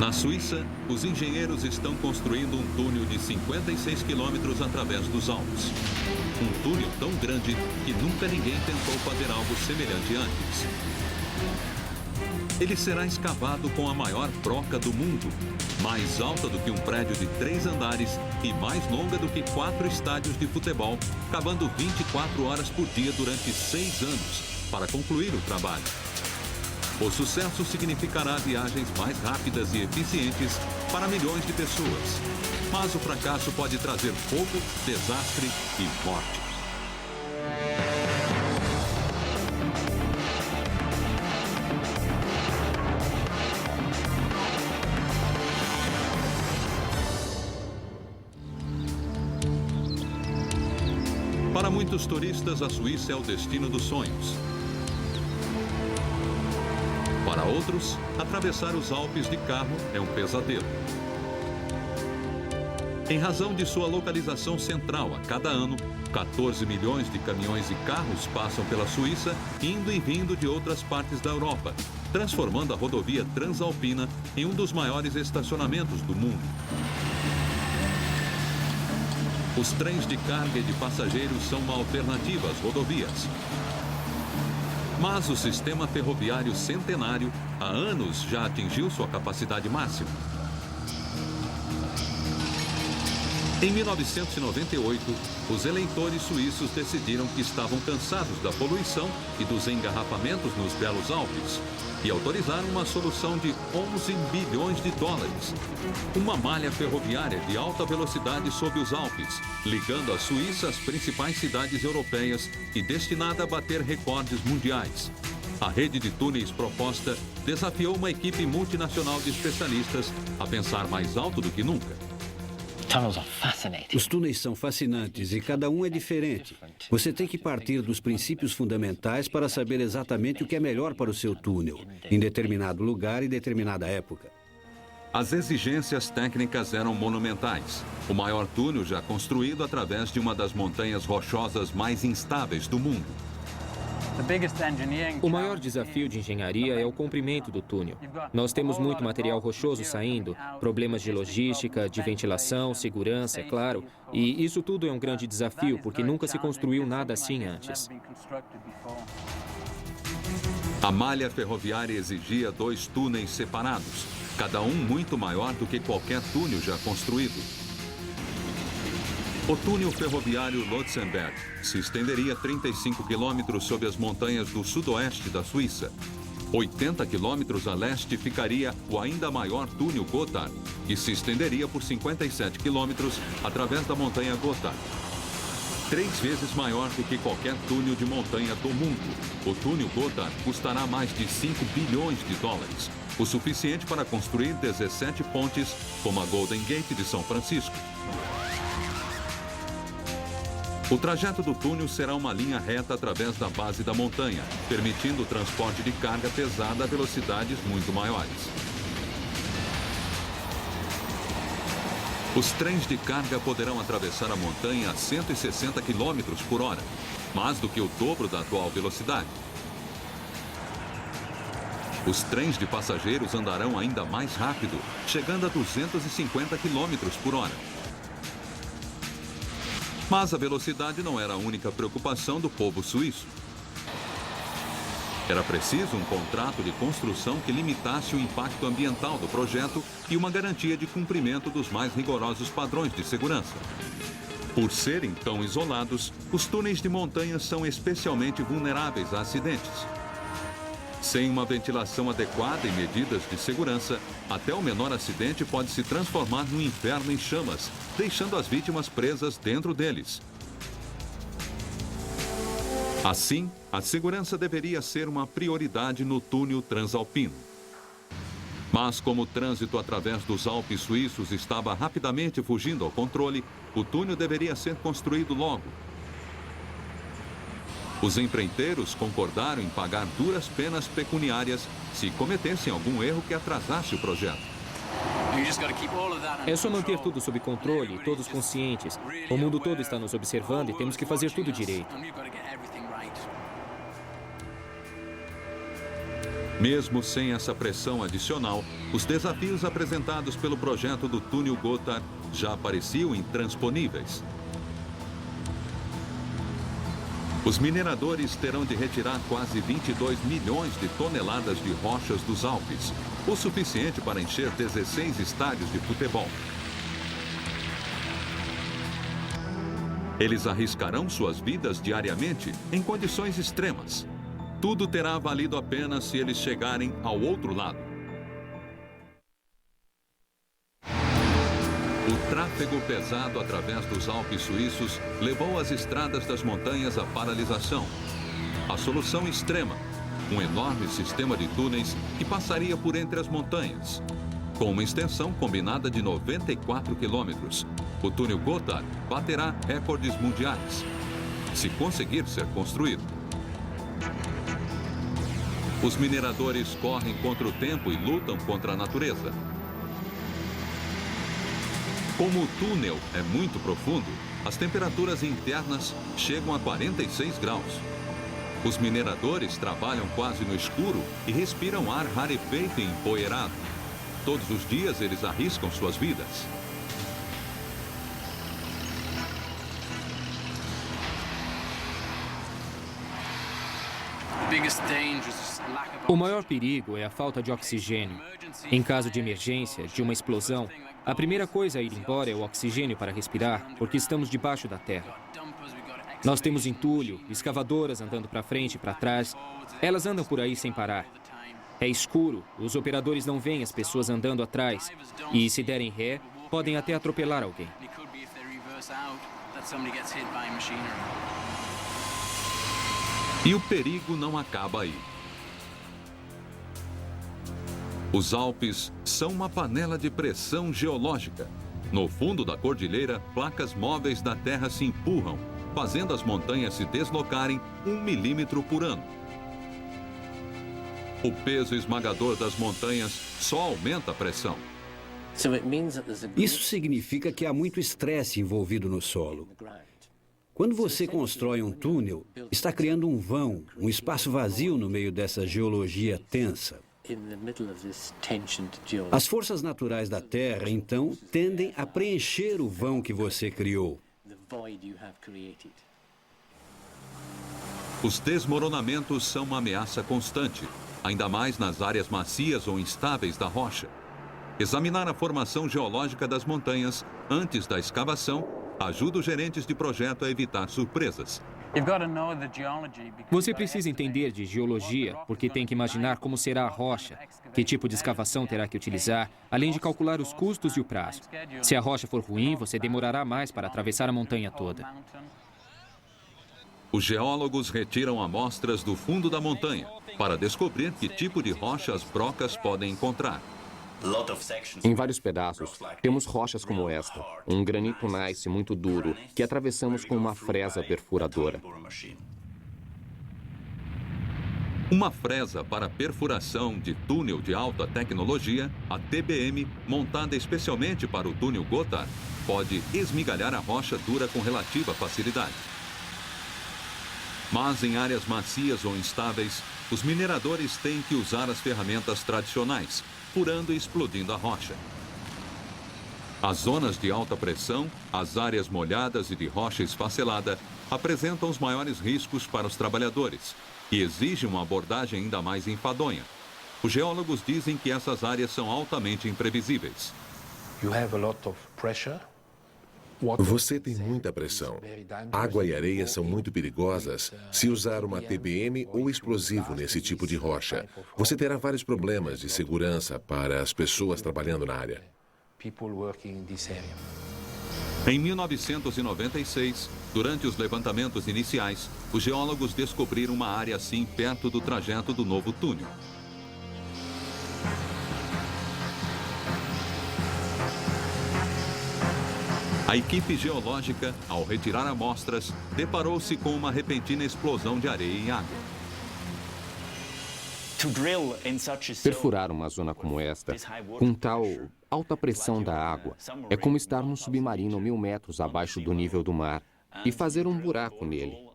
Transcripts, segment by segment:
Na Suíça, os engenheiros estão construindo um túnel de 56 quilômetros através dos Alpes. Um túnel tão grande que nunca ninguém tentou fazer algo semelhante antes. Ele será escavado com a maior broca do mundo, mais alta do que um prédio de 3 andares e mais longa do que 4 estádios de futebol, cavando 24 horas por dia durante 6 anos para concluir o trabalho. O sucesso significará viagens mais rápidas e eficientes para milhões de pessoas. Mas o fracasso pode trazer fogo, desastre e morte. Para muitos turistas, a Suíça é o destino dos sonhos. Para outros, atravessar os Alpes de carro é um pesadelo. Em razão de sua localização central, a cada ano, 14 milhões de caminhões e carros passam pela Suíça, indo e vindo de outras partes da Europa, transformando a rodovia Transalpina em um dos maiores estacionamentos do mundo. Os trens de carga e de passageiros são uma alternativa às rodovias. Mas o sistema ferroviário centenário, há anos, já atingiu sua capacidade máxima. Em 1998, os eleitores suíços decidiram que estavam cansados da poluição e dos engarrafamentos nos belos Alpes e autorizaram uma solução de 11 bilhões de dólares. Uma malha ferroviária de alta velocidade sob os Alpes, ligando a Suíça às principais cidades europeias e destinada a bater recordes mundiais. A rede de túneis proposta desafiou uma equipe multinacional de especialistas a pensar mais alto do que nunca. Os túneis são fascinantes e cada um é diferente. Você tem que partir dos princípios fundamentais para saber exatamente o que é melhor para o seu túnel, em determinado lugar e determinada época. As exigências técnicas eram monumentais. O maior túnel já construído através de uma das montanhas rochosas mais instáveis do mundo. O maior desafio de engenharia é o comprimento do túnel. Nós temos muito material rochoso saindo, problemas de logística, de ventilação, segurança, é claro. E isso tudo é um grande desafio, porque nunca se construiu nada assim antes. A malha ferroviária exigia 2 túneis separados, cada um muito maior do que qualquer túnel já construído. O túnel ferroviário Lotsenberg se estenderia 35 quilômetros sob as montanhas do sudoeste da Suíça. 80 quilômetros a leste ficaria o ainda maior túnel Gotthard, que se estenderia por 57 quilômetros através da montanha Gotthard. 3 vezes maior do que qualquer túnel de montanha do mundo. O túnel Gotthard custará mais de 5 bilhões de dólares, o suficiente para construir 17 pontes, como a Golden Gate de São Francisco. O trajeto do túnel será uma linha reta através da base da montanha, permitindo o transporte de carga pesada a velocidades muito maiores. Os trens de carga poderão atravessar a montanha a 160 km por hora, mais do que o dobro da atual velocidade. Os trens de passageiros andarão ainda mais rápido, chegando a 250 km por hora. Mas a velocidade não era a única preocupação do povo suíço. Era preciso um contrato de construção que limitasse o impacto ambiental do projeto e uma garantia de cumprimento dos mais rigorosos padrões de segurança. Por serem tão isolados, os túneis de montanha são especialmente vulneráveis a acidentes. Sem uma ventilação adequada e medidas de segurança, até o menor acidente pode se transformar num inferno em chamas, deixando as vítimas presas dentro deles. Assim, a segurança deveria ser uma prioridade no túnel Transalpino. Mas como o trânsito através dos Alpes suíços estava rapidamente fugindo ao controle, o túnel deveria ser construído logo. Os empreiteiros concordaram em pagar duras penas pecuniárias se cometessem algum erro que atrasasse o projeto. É só manter tudo sob controle, todos conscientes. O mundo todo está nos observando e temos que fazer tudo direito. Mesmo sem essa pressão adicional, os desafios apresentados pelo projeto do túnel Gotthard já pareciam intransponíveis. Os mineradores terão de retirar quase 22 milhões de toneladas de rochas dos Alpes, o suficiente para encher 16 estádios de futebol. Eles arriscarão suas vidas diariamente em condições extremas. Tudo terá valido a pena se eles chegarem ao outro lado. O tráfego pesado através dos Alpes suíços levou as estradas das montanhas à paralisação. A solução extrema, um enorme sistema de túneis que passaria por entre as montanhas. Com uma extensão combinada de 94 quilômetros, o túnel Gotthard baterá recordes mundiais, se conseguir ser construído. Os mineradores correm contra o tempo e lutam contra a natureza. Como o túnel é muito profundo, as temperaturas internas chegam a 46 graus. Os mineradores trabalham quase no escuro e respiram ar rarefeito e empoeirado. Todos os dias eles arriscam suas vidas. O maior perigo é a falta de oxigênio. Em caso de emergência, de uma explosão, a primeira coisa a ir embora é o oxigênio para respirar, porque estamos debaixo da terra. Nós temos entulho, escavadoras andando para frente e para trás. Elas andam por aí sem parar. É escuro, os operadores não veem as pessoas andando atrás. E se derem ré, podem até atropelar alguém. E o perigo não acaba aí. Os Alpes são uma panela de pressão geológica. No fundo da cordilheira, placas móveis da Terra se empurram, fazendo as montanhas se deslocarem 1 milímetro por ano. O peso esmagador das montanhas só aumenta a pressão. Isso significa que há muito estresse envolvido no solo. Quando você constrói um túnel, está criando um vão, um espaço vazio no meio dessa geologia tensa. As forças naturais da Terra, então, tendem a preencher o vão que você criou. Os desmoronamentos são uma ameaça constante, ainda mais nas áreas macias ou instáveis da rocha. Examinar a formação geológica das montanhas antes da escavação ajuda os gerentes de projeto a evitar surpresas. Você precisa entender de geologia, porque tem que imaginar como será a rocha, que tipo de escavação terá que utilizar, além de calcular os custos e o prazo. Se a rocha for ruim, você demorará mais para atravessar a montanha toda. Os geólogos retiram amostras do fundo da montanha para descobrir que tipo de rocha as brocas podem encontrar. Em vários pedaços, temos rochas como esta, um granito gneiss muito duro, que atravessamos com uma fresa perfuradora. Uma fresa para perfuração de túnel de alta tecnologia, a TBM, montada especialmente para o túnel Gotthard, pode esmigalhar a rocha dura com relativa facilidade. Mas em áreas macias ou instáveis, os mineradores têm que usar as ferramentas tradicionais, furando e explodindo a rocha. As zonas de alta pressão, as áreas molhadas e de rocha esfacelada, apresentam os maiores riscos para os trabalhadores e exigem uma abordagem ainda mais enfadonha. Os geólogos dizem que essas áreas são altamente imprevisíveis. Você tem muita pressão. Água e areia são muito perigosas se usar uma TBM ou explosivo nesse tipo de rocha. Você terá vários problemas de segurança para as pessoas trabalhando na área. Em 1996, durante os levantamentos iniciais, os geólogos descobriram uma área assim perto do trajeto do novo túnel. A equipe geológica, ao retirar amostras, deparou-se com uma repentina explosão de areia e água. Perfurar uma zona como esta, com tal alta pressão da água, é como estar num submarino 1000 metros abaixo do nível do mar e fazer um buraco nele.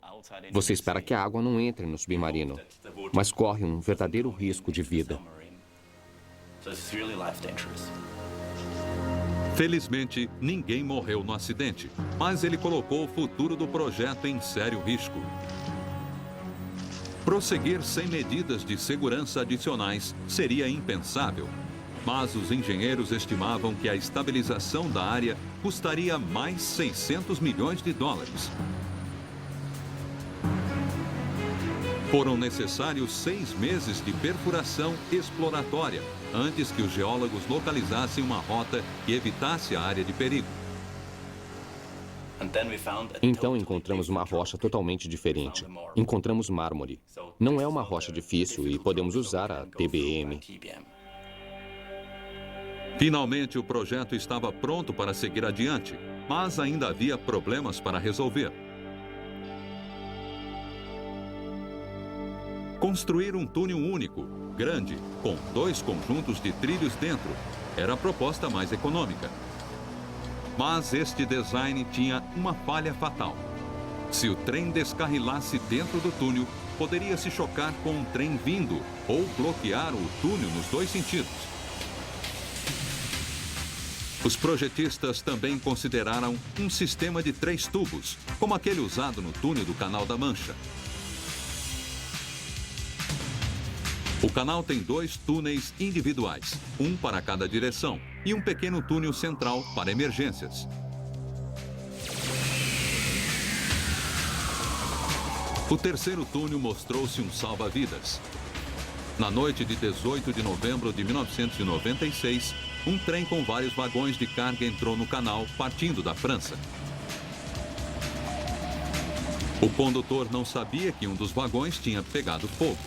Você espera que a água não entre no submarino, mas corre um verdadeiro risco de vida. Felizmente, ninguém morreu no acidente, mas ele colocou o futuro do projeto em sério risco. Prosseguir sem medidas de segurança adicionais seria impensável, mas os engenheiros estimavam que a estabilização da área custaria mais 600 milhões de dólares. Foram necessários 6 meses de perfuração exploratória antes que os geólogos localizassem uma rota que evitasse a área de perigo. Então encontramos uma rocha totalmente diferente. Encontramos mármore. Não é uma rocha difícil e podemos usar a TBM. Finalmente, o projeto estava pronto para seguir adiante, mas ainda havia problemas para resolver. Construir um túnel único, grande, com 2 conjuntos de trilhos dentro, era a proposta mais econômica. Mas este design tinha uma falha fatal. Se o trem descarrilasse dentro do túnel, poderia se chocar com um trem vindo ou bloquear o túnel nos 2 sentidos. Os projetistas também consideraram um sistema de 3 tubos, como aquele usado no túnel do Canal da Mancha. O canal tem 2 túneis individuais, um para cada direção, e um pequeno túnel central para emergências. O terceiro túnel mostrou-se um salva-vidas. Na noite de 18 de novembro de 1996, um trem com vários vagões de carga entrou no canal, partindo da França. O condutor não sabia que um dos vagões tinha pegado fogo.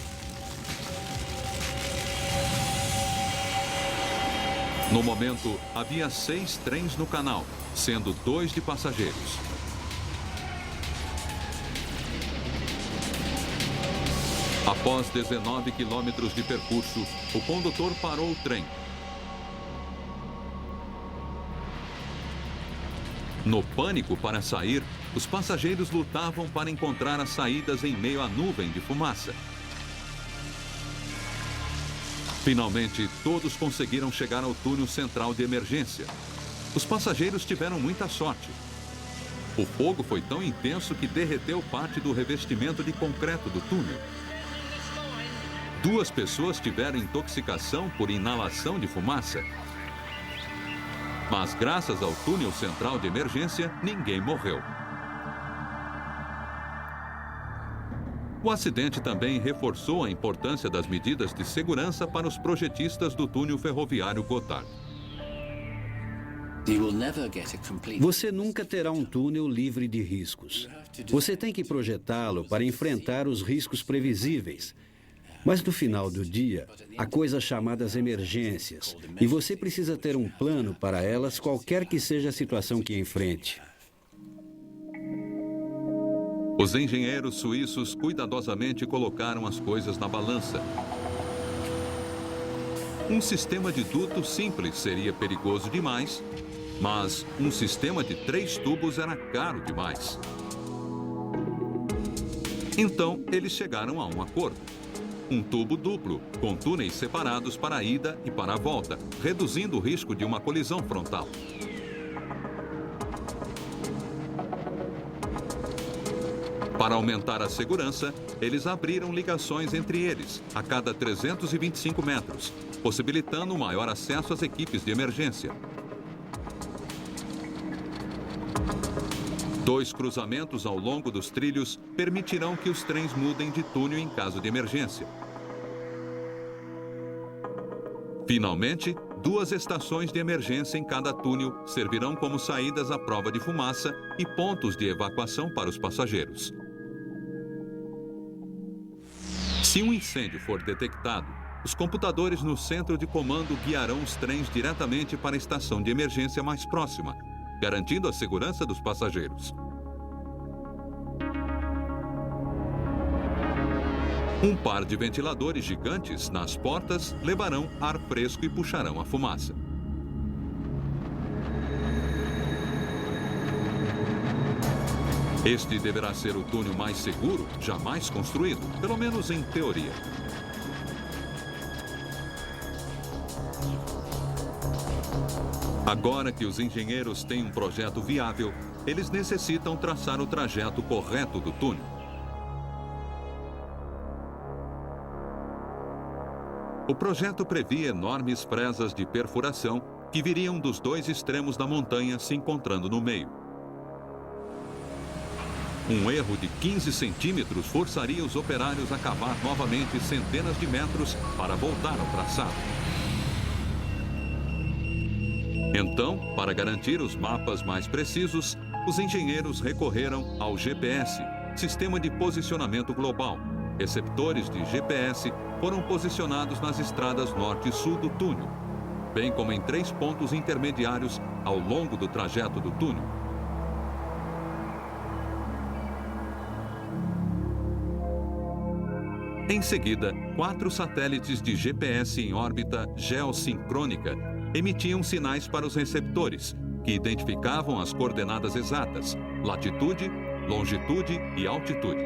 No momento, havia 6 trens no canal, sendo 2 de passageiros. Após 19 quilômetros de percurso, o condutor parou o trem. No pânico para sair, os passageiros lutavam para encontrar as saídas em meio à nuvem de fumaça. Finalmente, todos conseguiram chegar ao túnel central de emergência. Os passageiros tiveram muita sorte. O fogo foi tão intenso que derreteu parte do revestimento de concreto do túnel. 2 pessoas tiveram intoxicação por inalação de fumaça. Mas graças ao túnel central de emergência, ninguém morreu. O acidente também reforçou a importância das medidas de segurança para os projetistas do túnel ferroviário Gotthard. Você nunca terá um túnel livre de riscos. Você tem que projetá-lo para enfrentar os riscos previsíveis. Mas no final do dia, há coisas chamadas emergências, e você precisa ter um plano para elas, qualquer que seja a situação que enfrente. Os engenheiros suíços cuidadosamente colocaram as coisas na balança. Um sistema de duto simples seria perigoso demais, mas um sistema de 3 tubos era caro demais. Então, eles chegaram a um acordo. Um tubo duplo, com túneis separados para a ida e para a volta, reduzindo o risco de uma colisão frontal. Para aumentar a segurança, eles abriram ligações entre eles, a cada 325 metros, possibilitando um maior acesso às equipes de emergência. 2 cruzamentos ao longo dos trilhos permitirão que os trens mudem de túnel em caso de emergência. Finalmente, 2 estações de emergência em cada túnel servirão como saídas à prova de fumaça e pontos de evacuação para os passageiros. Se um incêndio for detectado, os computadores no centro de comando guiarão os trens diretamente para a estação de emergência mais próxima, garantindo a segurança dos passageiros. Um par de ventiladores gigantes nas portas levarão ar fresco e puxarão a fumaça. Este deverá ser o túnel mais seguro jamais construído, pelo menos em teoria. Agora que os engenheiros têm um projeto viável, eles necessitam traçar o trajeto correto do túnel. O projeto previa enormes presas de perfuração que viriam dos dois extremos da montanha se encontrando no meio. Um erro de 15 centímetros forçaria os operários a cavar novamente centenas de metros para voltar ao traçado. Então, para garantir os mapas mais precisos, os engenheiros recorreram ao GPS, Sistema de Posicionamento Global. Receptores de GPS foram posicionados nas estradas norte e sul do túnel, bem como em 3 pontos intermediários ao longo do trajeto do túnel. Em seguida, 4 satélites de GPS em órbita geossincrônica emitiam sinais para os receptores, que identificavam as coordenadas exatas, latitude, longitude e altitude.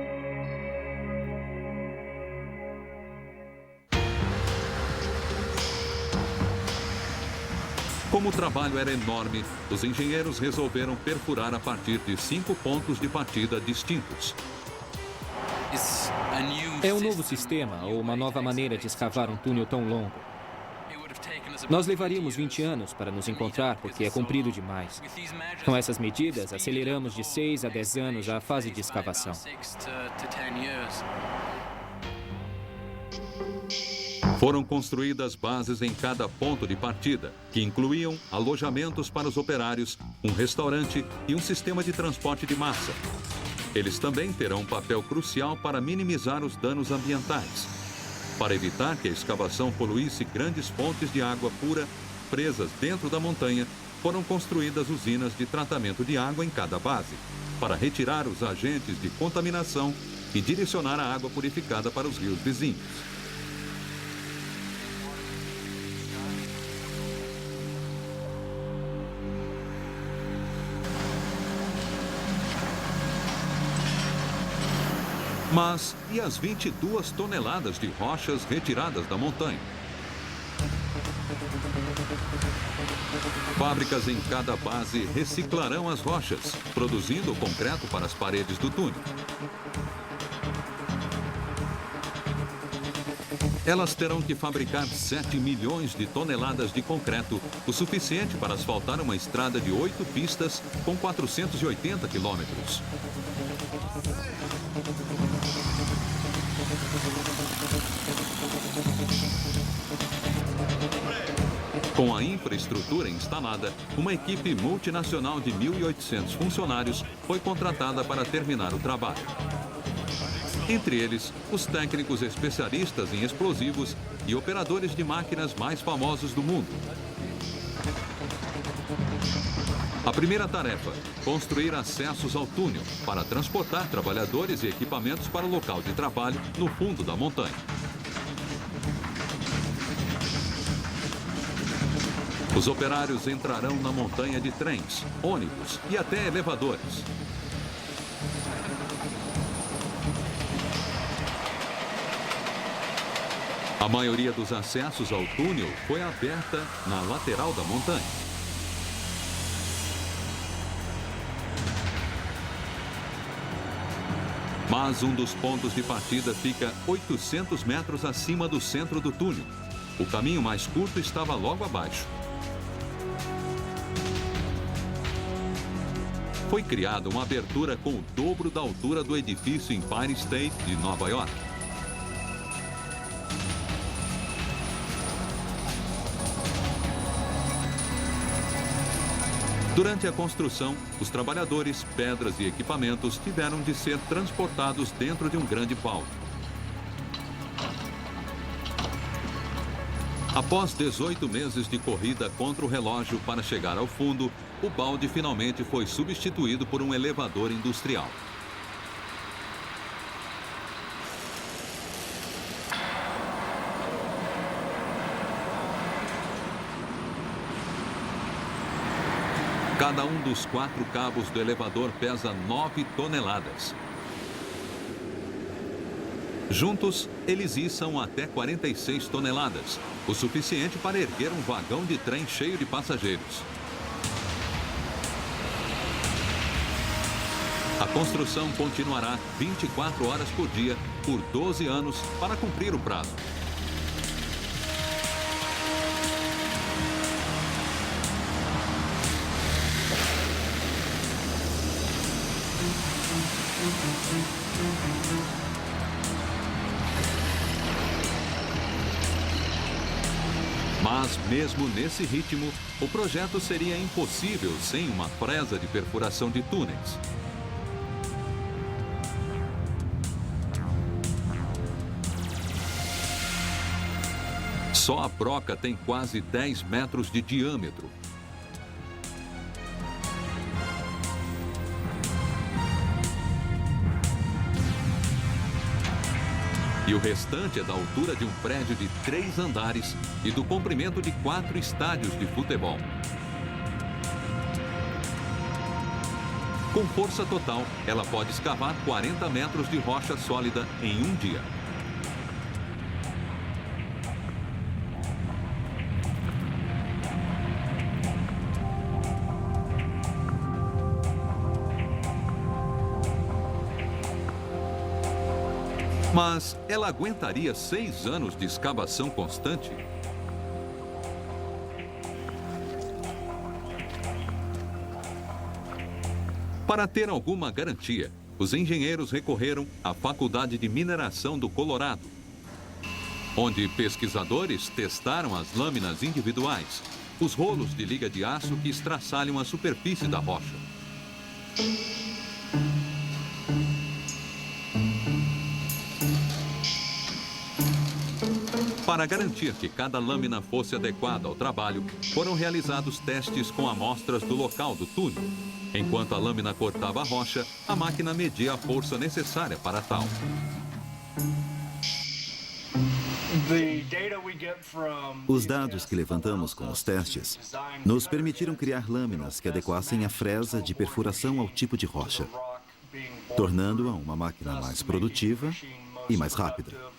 Como o trabalho era enorme, os engenheiros resolveram perfurar a partir de 5 pontos de partida distintos. É um novo sistema ou uma nova maneira de escavar um túnel tão longo. Nós levaríamos 20 anos para nos encontrar porque é comprido demais. Com essas medidas, aceleramos de 6 a 10 anos a fase de escavação. Foram construídas bases em cada ponto de partida, que incluíam alojamentos para os operários, um restaurante e um sistema de transporte de massa. Eles também terão um papel crucial para minimizar os danos ambientais. Para evitar que a escavação poluísse grandes fontes de água pura presas dentro da montanha, foram construídas usinas de tratamento de água em cada base, para retirar os agentes de contaminação e direcionar a água purificada para os rios vizinhos. Mas e as 22 toneladas de rochas retiradas da montanha? Fábricas em cada base reciclarão as rochas, produzindo o concreto para as paredes do túnel. Elas terão que fabricar 7 milhões de toneladas de concreto, o suficiente para asfaltar uma estrada de 8 pistas com 480 quilômetros. Com a infraestrutura instalada, uma equipe multinacional de 1.800 funcionários foi contratada para terminar o trabalho. Entre eles, os técnicos especialistas em explosivos e operadores de máquinas mais famosos do mundo. A primeira tarefa, construir acessos ao túnel para transportar trabalhadores e equipamentos para o local de trabalho no fundo da montanha. Os operários entrarão na montanha de trens, ônibus e até elevadores. A maioria dos acessos ao túnel foi aberta na lateral da montanha. Mas um dos pontos de partida fica 800 metros acima do centro do túnel. O caminho mais curto estava logo abaixo. Foi criada uma abertura com o dobro da altura do edifício Empire State de Nova York. Durante a construção, os trabalhadores, pedras e equipamentos tiveram de ser transportados dentro de um grande balde. Após 18 meses de corrida contra o relógio para chegar ao fundo, o balde finalmente foi substituído por um elevador industrial. Cada um dos 4 cabos do elevador pesa 9 toneladas. Juntos, eles içam até 46 toneladas, o suficiente para erguer um vagão de trem cheio de passageiros. A construção continuará 24 horas por dia, por 12 anos, para cumprir o prazo. Mas, mesmo nesse ritmo, o projeto seria impossível sem uma fresa de perfuração de túneis. Só a broca tem quase 10 metros de diâmetro. E o restante é da altura de um prédio de 3 andares e do comprimento de 4 estádios de futebol. Com força total, ela pode escavar 40 metros de rocha sólida em um dia. Mas ela aguentaria 6 anos de escavação constante? Para ter alguma garantia, os engenheiros recorreram à Faculdade de Mineração do Colorado, onde pesquisadores testaram as lâminas individuais, os rolos de liga de aço que estraçalham a superfície da rocha. Para garantir que cada lâmina fosse adequada ao trabalho, foram realizados testes com amostras do local do túnel. Enquanto a lâmina cortava a rocha, a máquina media a força necessária para tal. Os dados que levantamos com os testes nos permitiram criar lâminas que adequassem a fresa de perfuração ao tipo de rocha, tornando-a uma máquina mais produtiva e mais rápida.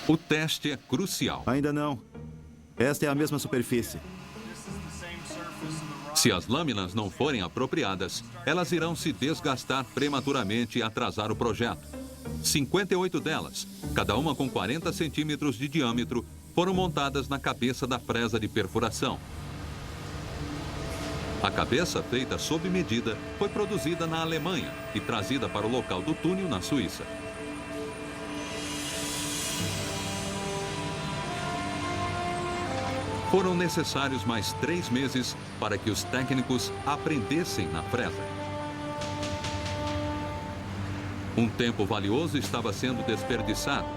O teste é crucial. Ainda não. Esta é a mesma superfície. Se as lâminas não forem apropriadas, elas irão se desgastar prematuramente e atrasar o projeto. 58 delas, cada uma com 40 centímetros de diâmetro, foram montadas na cabeça da fresa de perfuração. A cabeça, feita sob medida, foi produzida na Alemanha e trazida para o local do túnel na Suíça. Foram necessários mais 3 meses para que os técnicos aprendessem na fresa. Um tempo valioso estava sendo desperdiçado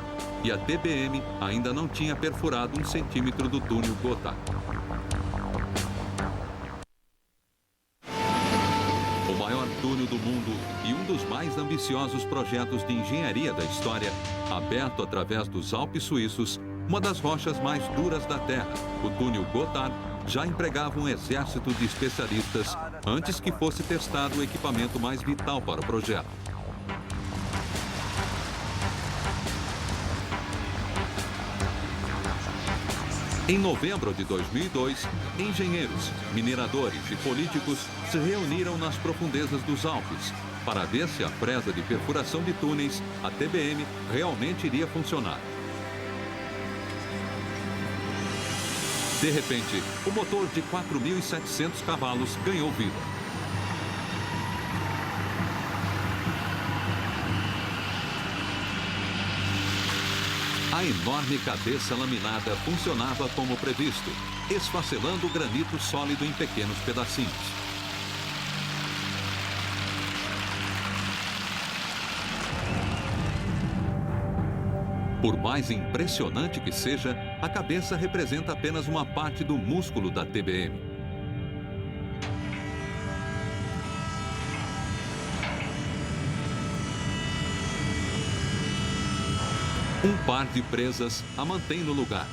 e a TBM ainda não tinha perfurado 1 centímetro do túnel Gotthard. O maior túnel do mundo e um dos mais ambiciosos projetos de engenharia da história, aberto através dos Alpes suíços, uma das rochas mais duras da Terra, o túnel Gotthard, já empregava um exército de especialistas antes que fosse testado o equipamento mais vital para o projeto. Em novembro de 2002, engenheiros, mineradores e políticos se reuniram nas profundezas dos Alpes para ver se a fresa de perfuração de túneis, a TBM, realmente iria funcionar. De repente, o motor de 4.700 cavalos ganhou vida. A enorme cabeça laminada funcionava como previsto, esfacelando o granito sólido em pequenos pedacinhos. Por mais impressionante que seja, a cabeça representa apenas uma parte do músculo da TBM. Um par de presas a mantém no lugar.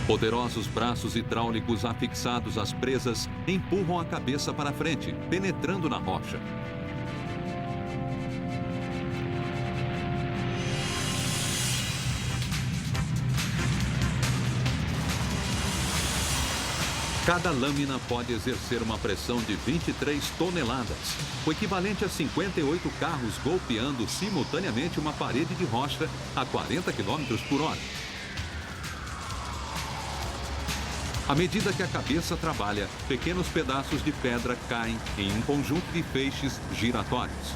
Poderosos braços hidráulicos afixados às presas empurram a cabeça para frente, penetrando na rocha. Cada lâmina pode exercer uma pressão de 23 toneladas, o equivalente a 58 carros golpeando simultaneamente uma parede de rocha a 40 km por hora. À medida que a cabeça trabalha, pequenos pedaços de pedra caem em um conjunto de feixes giratórios.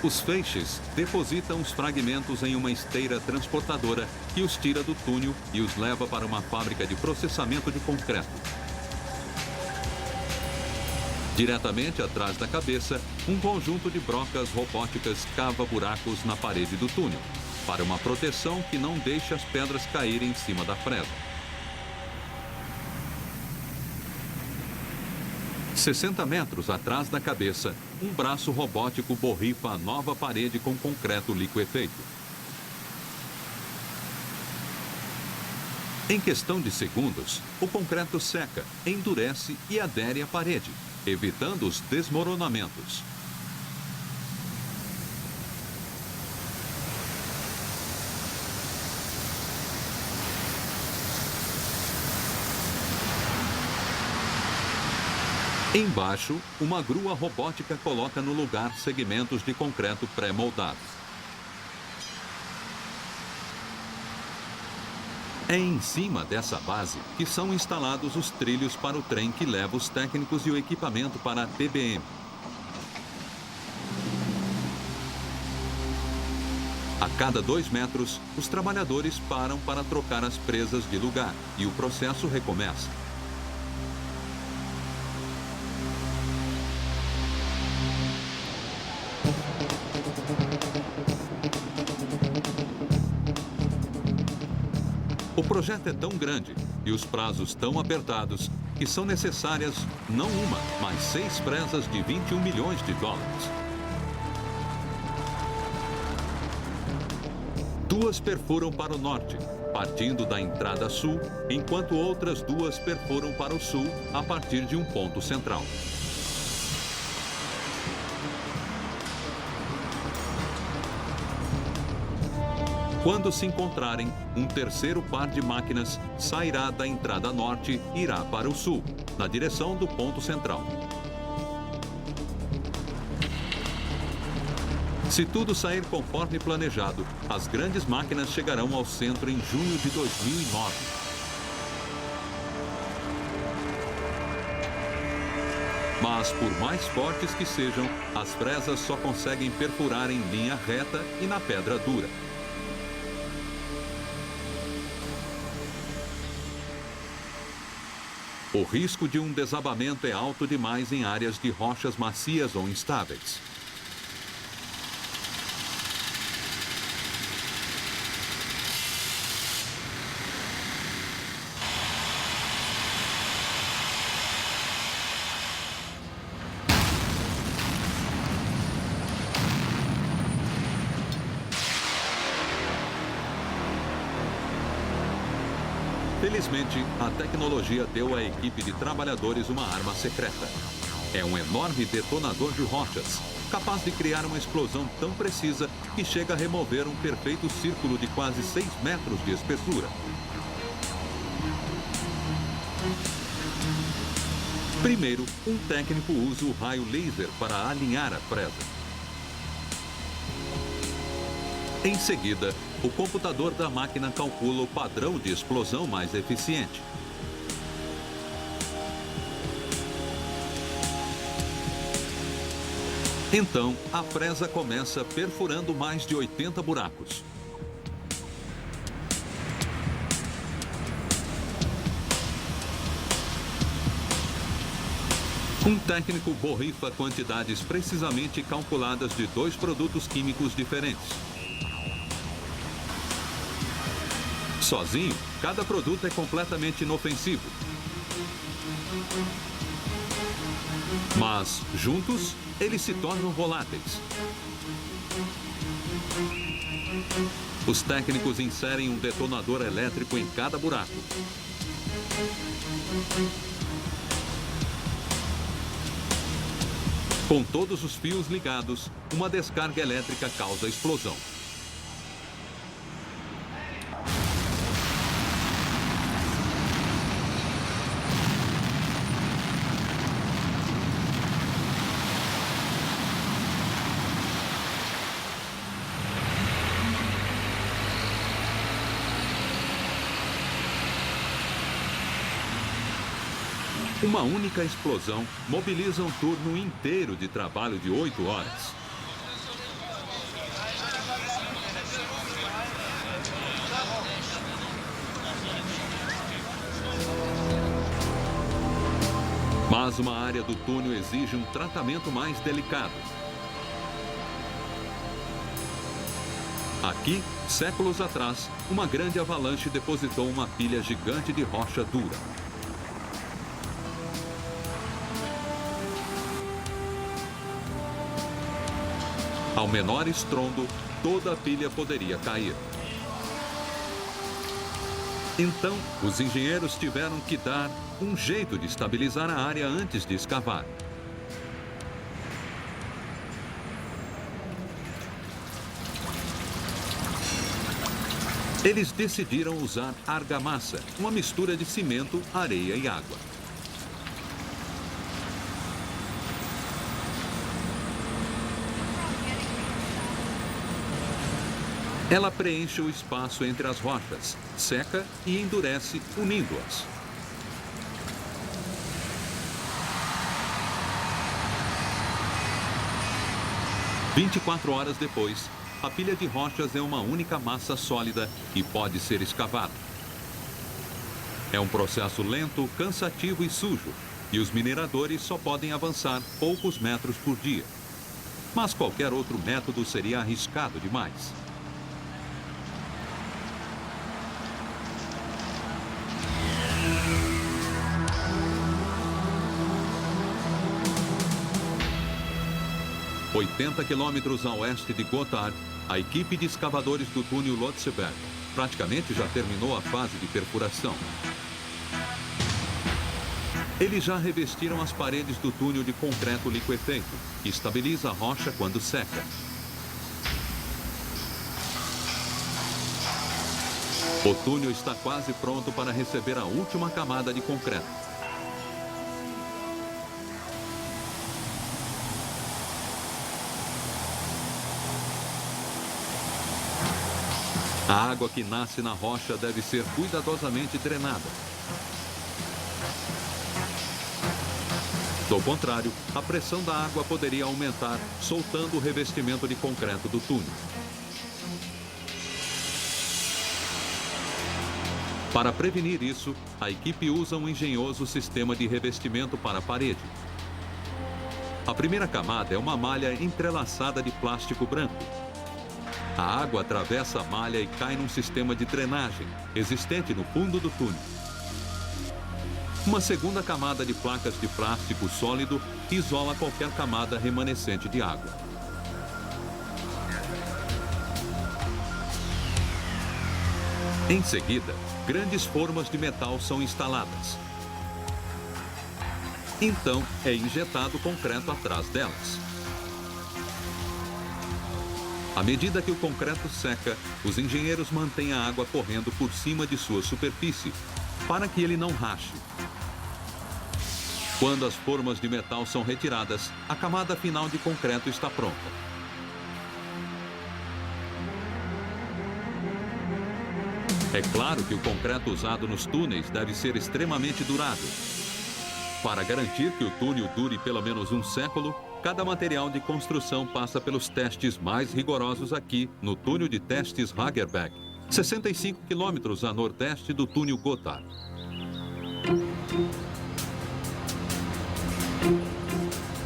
Os feixes depositam os fragmentos em uma esteira transportadora que os tira do túnel e os leva para uma fábrica de processamento de concreto. Diretamente atrás da cabeça, um conjunto de brocas robóticas cava buracos na parede do túnel, para uma proteção que não deixe as pedras caírem em cima da fresa. 60 metros atrás da cabeça, um braço robótico borrifa a nova parede com concreto liquefeito. Em questão de segundos, o concreto seca, endurece e adere à parede, evitando os desmoronamentos. Embaixo, uma grua robótica coloca no lugar segmentos de concreto pré-moldados. É em cima dessa base que são instalados os trilhos para o trem que leva os técnicos e o equipamento para a TBM. A cada 2 metros, os trabalhadores param para trocar as presas de lugar e o processo recomeça. O projeto é tão grande e os prazos tão apertados que são necessárias não uma, mas 6 presas de 21 milhões de dólares. 2 perfuram para o norte, partindo da entrada sul, enquanto outras 2 perfuram para o sul, a partir de um ponto central. Quando se encontrarem, um terceiro par de máquinas sairá da entrada norte e irá para o sul, na direção do ponto central. Se tudo sair conforme planejado, as grandes máquinas chegarão ao centro em junho de 2009. Mas, por mais fortes que sejam, as fresas só conseguem perfurar em linha reta e na pedra dura. O risco de um desabamento é alto demais em áreas de rochas macias ou instáveis. Felizmente, a tecnologia deu à equipe de trabalhadores uma arma secreta. É um enorme detonador de rochas, capaz de criar uma explosão tão precisa que chega a remover um perfeito círculo de quase 6 metros de espessura. Primeiro, um técnico usa o raio laser para alinhar a fresa. Em seguida, o computador da máquina calcula o padrão de explosão mais eficiente. Então, a fresa começa perfurando mais de 80 buracos. Um técnico borrifa quantidades precisamente calculadas de 2 produtos químicos diferentes. Sozinho, cada produto é completamente inofensivo. Mas, juntos, eles se tornam voláteis. Os técnicos inserem um detonador elétrico em cada buraco. Com todos os fios ligados, uma descarga elétrica causa explosão. Uma única explosão mobiliza um turno inteiro de trabalho de 8 horas. Mas uma área do túnel exige um tratamento mais delicado. Aqui, séculos atrás, uma grande avalanche depositou uma pilha gigante de rocha dura. Ao menor estrondo, toda a pilha poderia cair. Então, os engenheiros tiveram que dar um jeito de estabilizar a área antes de escavar. Eles decidiram usar argamassa, uma mistura de cimento, areia e água. Ela preenche o espaço entre as rochas, seca e endurece, unindo-as. « 24 horas depois, a pilha de rochas é uma única massa sólida e pode ser escavada. É um processo lento, cansativo e sujo, e os mineradores só podem avançar poucos metros por dia. Mas qualquer outro método seria arriscado demais. – 80 quilômetros a oeste de Gotthard, a equipe de escavadores do túnel Lotseberg praticamente já terminou a fase de perfuração. Eles já revestiram as paredes do túnel de concreto liquefeito, que estabiliza a rocha quando seca. O túnel está quase pronto para receber a última camada de concreto. A água que nasce na rocha deve ser cuidadosamente drenada. Do contrário, a pressão da água poderia aumentar, soltando o revestimento de concreto do túnel. Para prevenir isso, a equipe usa um engenhoso sistema de revestimento para a parede. A primeira camada é uma malha entrelaçada de plástico branco. A água atravessa a malha e cai num sistema de drenagem existente no fundo do túnel. Uma segunda camada de placas de plástico sólido isola qualquer camada remanescente de água. Em seguida, grandes formas de metal são instaladas. Então, é injetado concreto atrás delas. À medida que o concreto seca, os engenheiros mantêm a água correndo por cima de sua superfície, para que ele não rache. Quando as formas de metal são retiradas, a camada final de concreto está pronta. É claro que o concreto usado nos túneis deve ser extremamente durável. Para garantir que o túnel dure pelo menos um século, cada material de construção passa pelos testes mais rigorosos aqui, no túnel de testes Hagerbeck, 65 quilômetros a nordeste do túnel Gotthard.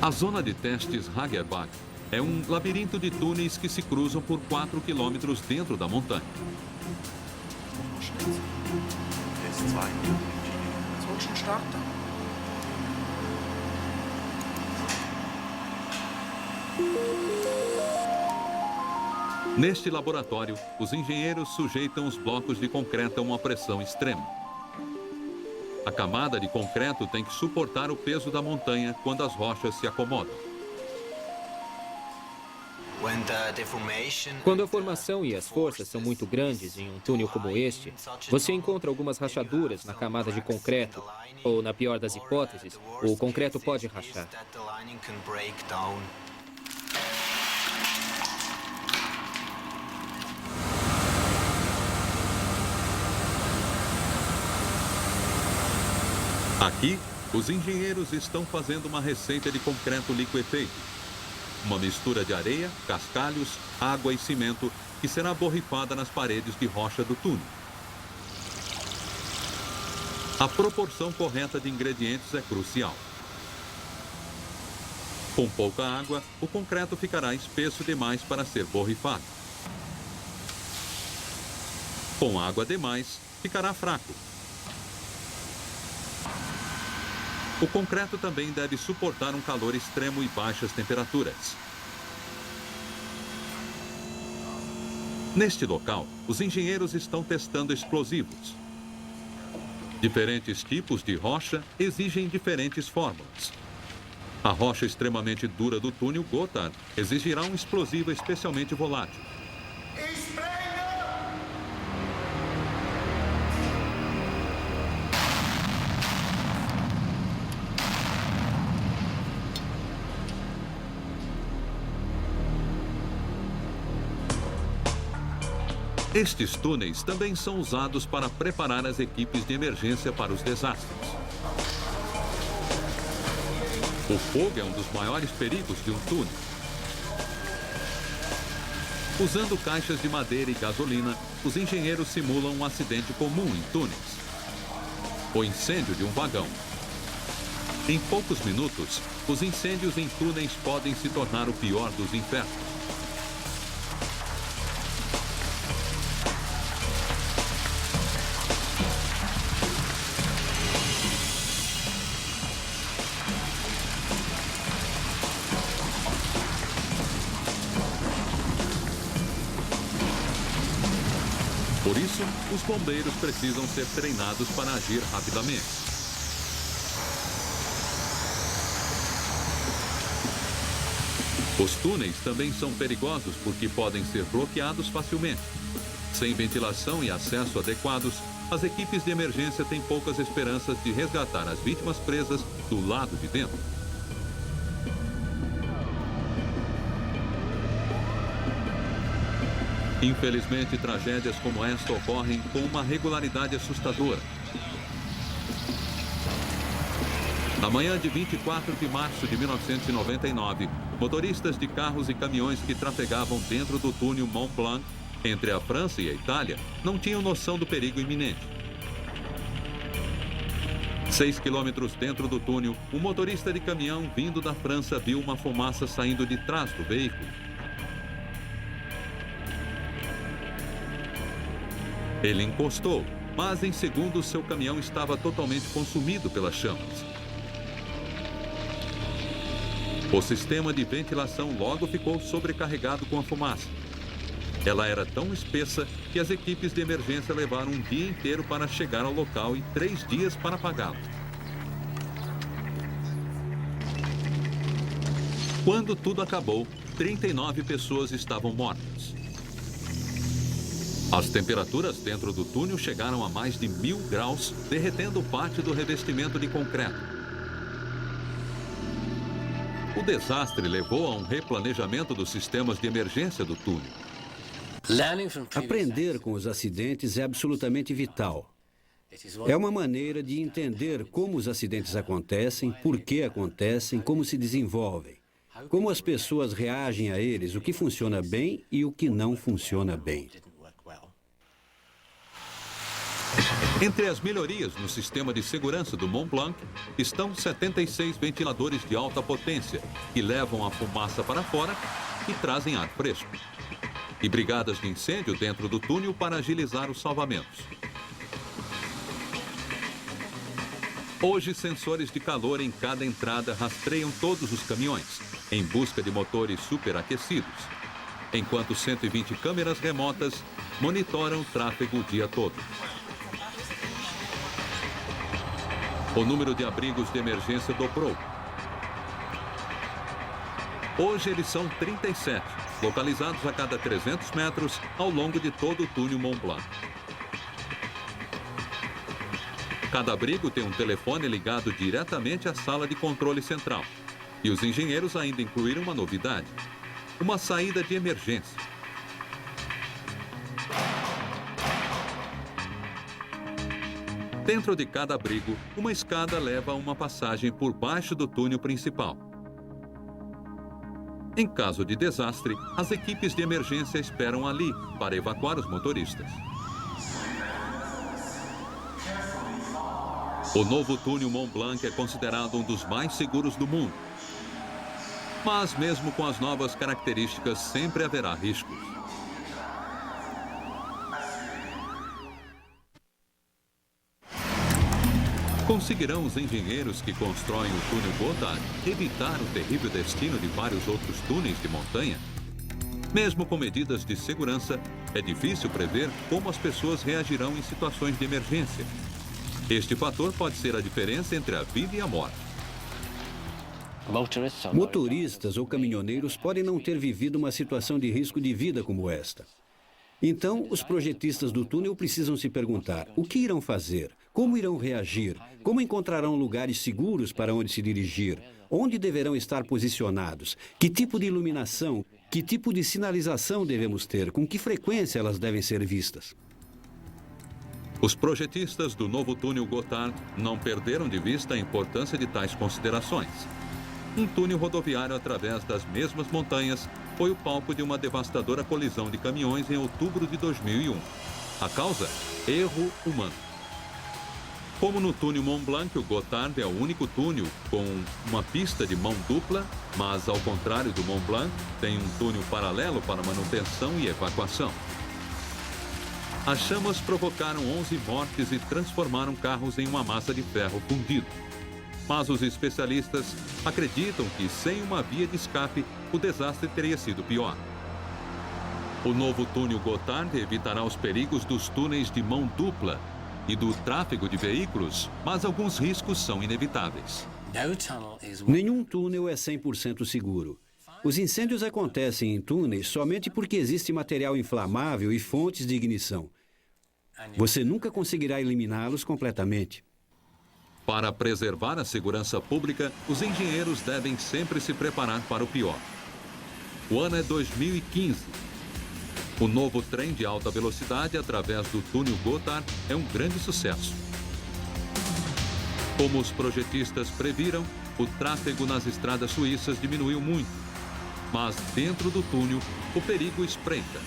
A zona de testes Hagerbach é um labirinto de túneis que se cruzam por 4 quilômetros dentro da montanha. Neste laboratório, os engenheiros sujeitam os blocos de concreto a uma pressão extrema. A camada de concreto tem que suportar o peso da montanha quando as rochas se acomodam. Quando a formação e as forças são muito grandes em um túnel como este, você encontra algumas rachaduras na camada de concreto, ou, na pior das hipóteses, o concreto pode rachar. Aqui, os engenheiros estão fazendo uma receita de concreto liquefeito. Uma mistura de areia, cascalhos, água e cimento que será borrifada nas paredes de rocha do túnel. A proporção correta de ingredientes é crucial. Com pouca água, o concreto ficará espesso demais para ser borrifado. Com água demais, ficará fraco. O concreto também deve suportar um calor extremo e baixas temperaturas. Neste local, os engenheiros estão testando explosivos. Diferentes tipos de rocha exigem diferentes fórmulas. A rocha extremamente dura do túnel Gotthard exigirá um explosivo especialmente volátil. Estes túneis também são usados para preparar as equipes de emergência para os desastres. O fogo é um dos maiores perigos de um túnel. Usando caixas de madeira e gasolina, os engenheiros simulam um acidente comum em túneis. O incêndio de um vagão. Em poucos minutos, os incêndios em túneis podem se tornar o pior dos infernos. Por isso, os bombeiros precisam ser treinados para agir rapidamente. Os túneis também são perigosos porque podem ser bloqueados facilmente. Sem ventilação e acesso adequados, as equipes de emergência têm poucas esperanças de resgatar as vítimas presas do lado de dentro. Infelizmente, tragédias como esta ocorrem com uma regularidade assustadora. Na manhã de 24 de março de 1999, motoristas de carros e caminhões que trafegavam dentro do túnel Mont Blanc, entre a França e a Itália, não tinham noção do perigo iminente. 6 quilômetros dentro do túnel, um motorista de caminhão vindo da França viu uma fumaça saindo de trás do veículo. Ele encostou, mas em segundos seu caminhão estava totalmente consumido pelas chamas. O sistema de ventilação logo ficou sobrecarregado com a fumaça. Ela era tão espessa que as equipes de emergência levaram um dia inteiro para chegar ao local e 3 dias para apagá-la. Quando tudo acabou, 39 pessoas estavam mortas. As temperaturas dentro do túnel chegaram a mais de 1000 graus, derretendo parte do revestimento de concreto. O desastre levou a um replanejamento dos sistemas de emergência do túnel. Aprender com os acidentes é absolutamente vital. É uma maneira de entender como os acidentes acontecem, por que acontecem, como se desenvolvem, como as pessoas reagem a eles, o que funciona bem e o que não funciona bem. Entre as melhorias no sistema de segurança do Mont Blanc estão 76 ventiladores de alta potência que levam a fumaça para fora e trazem ar fresco. E brigadas de incêndio dentro do túnel para agilizar os salvamentos. Hoje, sensores de calor em cada entrada rastreiam todos os caminhões, em busca de motores superaquecidos. enquanto 120 câmeras remotas monitoram o tráfego o dia todo. O número de abrigos de emergência dobrou. Hoje eles são 37, localizados a cada 300 metros ao longo de todo o túnel Mont Blanc. Cada abrigo tem um telefone ligado diretamente à sala de controle central. E os engenheiros ainda incluíram uma novidade: uma saída de emergência. Dentro de cada abrigo, uma escada leva a uma passagem por baixo do túnel principal. Em caso de desastre, as equipes de emergência esperam ali para evacuar os motoristas. O novo túnel Mont Blanc é considerado um dos mais seguros do mundo. Mas mesmo com as novas características, sempre haverá riscos. Conseguirão os engenheiros que constroem o túnel Gotthard evitar o terrível destino de vários outros túneis de montanha? Mesmo com medidas de segurança, é difícil prever como as pessoas reagirão em situações de emergência. Este fator pode ser a diferença entre a vida e a morte. Motoristas ou caminhoneiros podem não ter vivido uma situação de risco de vida como esta. Então, os projetistas do túnel precisam se perguntar: o que irão fazer? Como irão reagir? Como encontrarão lugares seguros para onde se dirigir? Onde deverão estar posicionados? Que tipo de iluminação? Que tipo de sinalização devemos ter? Com que frequência elas devem ser vistas? Os projetistas do novo túnel Gotthard não perderam de vista a importância de tais considerações. Um túnel rodoviário através das mesmas montanhas foi o palco de uma devastadora colisão de caminhões em outubro de 2001. A causa? Erro humano. Como no túnel Mont Blanc, o Gotthard é o único túnel com uma pista de mão dupla, mas ao contrário do Mont Blanc, tem um túnel paralelo para manutenção e evacuação. As chamas provocaram 11 mortes e transformaram carros em uma massa de ferro fundido. Mas os especialistas acreditam que sem uma via de escape, o desastre teria sido pior. O novo túnel Gotthard evitará os perigos dos túneis de mão dupla e do tráfego de veículos, mas alguns riscos são inevitáveis. Nenhum túnel é 100% seguro. Os incêndios acontecem em túneis somente porque existe material inflamável e fontes de ignição. Você nunca conseguirá eliminá-los completamente. Para preservar a segurança pública, os engenheiros devem sempre se preparar para o pior. O ano é 2015. O novo trem de alta velocidade através do túnel Gotthard é um grande sucesso. Como os projetistas previram, o tráfego nas estradas suíças diminuiu muito. Mas dentro do túnel, o perigo espreita.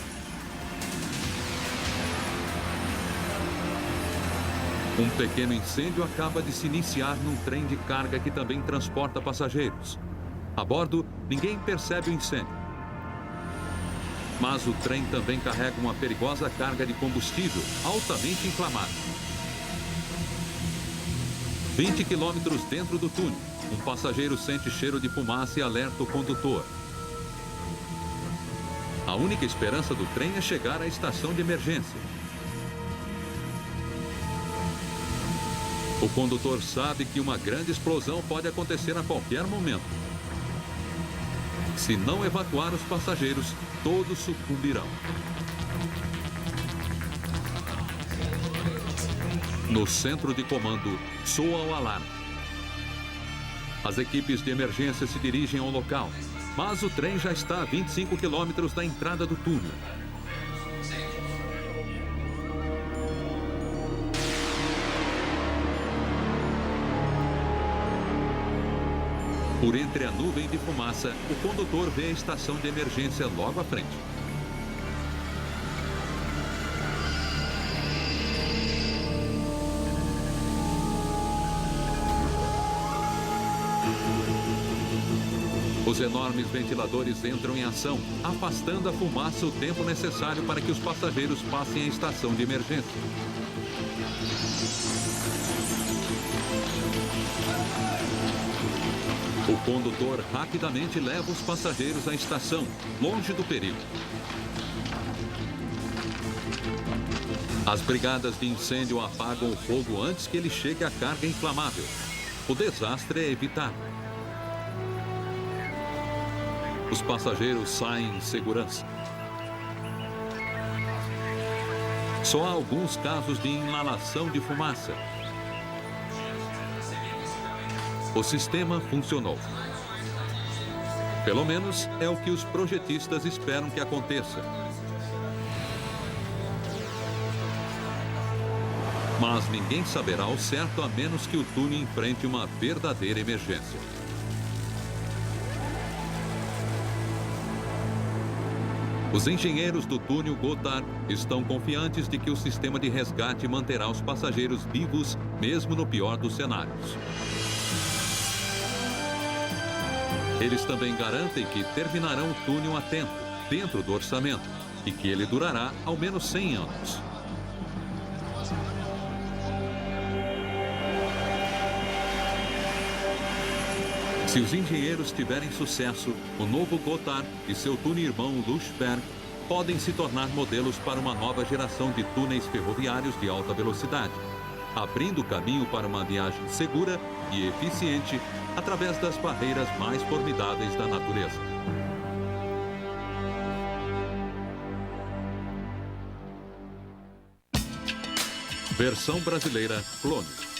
Um pequeno incêndio acaba de se iniciar num trem de carga que também transporta passageiros. A bordo, ninguém percebe o incêndio. Mas o trem também carrega uma perigosa carga de combustível altamente inflamado. 20 quilômetros dentro do túnel, um passageiro sente cheiro de fumaça e alerta o condutor. A única esperança do trem é chegar à estação de emergência. O condutor sabe que uma grande explosão pode acontecer a qualquer momento. Se não evacuar os passageiros, todos sucumbirão. No centro de comando, soa o alarme. As equipes de emergência se dirigem ao local, mas o trem já está a 25 quilômetros da entrada do túnel. Por entre a nuvem de fumaça, o condutor vê a estação de emergência logo à frente. Os enormes ventiladores entram em ação, afastando a fumaça o tempo necessário para que os passageiros passem à estação de emergência. O condutor rapidamente leva os passageiros à estação, longe do perigo. As brigadas de incêndio apagam o fogo antes que ele chegue à carga inflamável. O desastre é evitado. Os passageiros saem em segurança. Só há alguns casos de inalação de fumaça. O sistema funcionou. Pelo menos é o que os projetistas esperam que aconteça. Mas ninguém saberá ao certo a menos que o túnel enfrente uma verdadeira emergência. Os engenheiros do túnel Gotthard estão confiantes de que o sistema de resgate manterá os passageiros vivos, mesmo no pior dos cenários. Eles também garantem que terminarão o túnel a tempo, dentro do orçamento, e que ele durará ao menos 100 anos. Se os engenheiros tiverem sucesso, o novo Gotthard e seu túnel irmão Löschberg podem se tornar modelos para uma nova geração de túneis ferroviários de alta velocidade, abrindo caminho para uma viagem segura e eficiente através das barreiras mais formidáveis da natureza. Versão brasileira Clone.